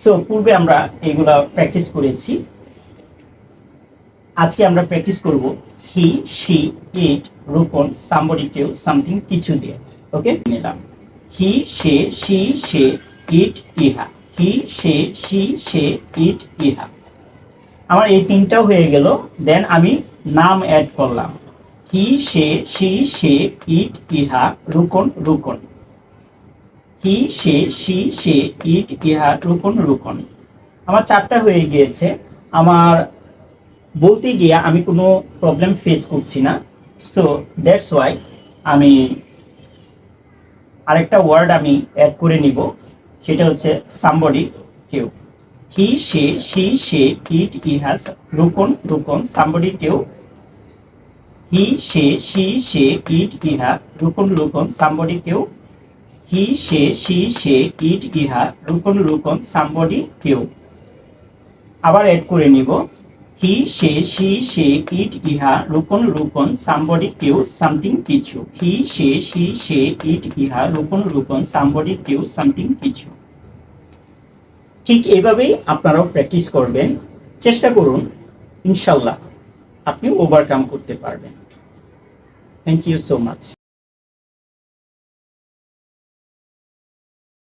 So পূর্বে আমরা এগুলা প্র্যাকটিস করেছি। আজকে আমরা প্র্যাকটিস করব হি, শি, ইট, রূপন, সামবডি, কেউ, সামথিং, কিছু দিয়ে। ওকে, নিলাম হি, শি, সে, ইট, ইহা। হি, শি, সে, ইট, ইহা। আমার এই তিনটাও হয়ে গেল। দেন আমি নাম অ্যাড করলাম। হি, শি, সে, ইট, ইহা, রূপন, রূপন। হি, শি, সে, ইট, ইহা, রূপন, রূপন। আমার চারটা হয়ে গিয়েছে। আমার বলতে গিয়ে আমি কোনো প্রবলেম ফেস করছি না। সো দ্যাটস ওয়াই আমি আরেকটা ওয়ার্ড আমি অ্যাড করে নিব, সেটা হচ্ছে সামবডি, কেউ। হি, শি, সে, ইট, ইহা, রূপন, রূপন, সামবডি, কেউ। হি, শি, সে, ইট, ইহা, রূপন, রূপন, সামবডি, কেউ। হি, শি, সে, ইট, ইহা, রূপন, রূপন, সামবডি, কেউ। আবার অ্যাড করে নিব। হি, শি, সে, ইট, ইহা, রূপন, রূপন, সামবডি, কেউ, সামথিং, কিছু। হি, শি, সে, ইট, ইহা, রূপন, রূপন, সামবডি, কেউ, সামথিং, কিছু। ঠিক এইভাবেই আপনারাও প্র্যাকটিস করবেন। চেষ্টা করুন, ইনশাল্লাহ আপনি ওভারকাম করতে পারবেন। Thank you so much.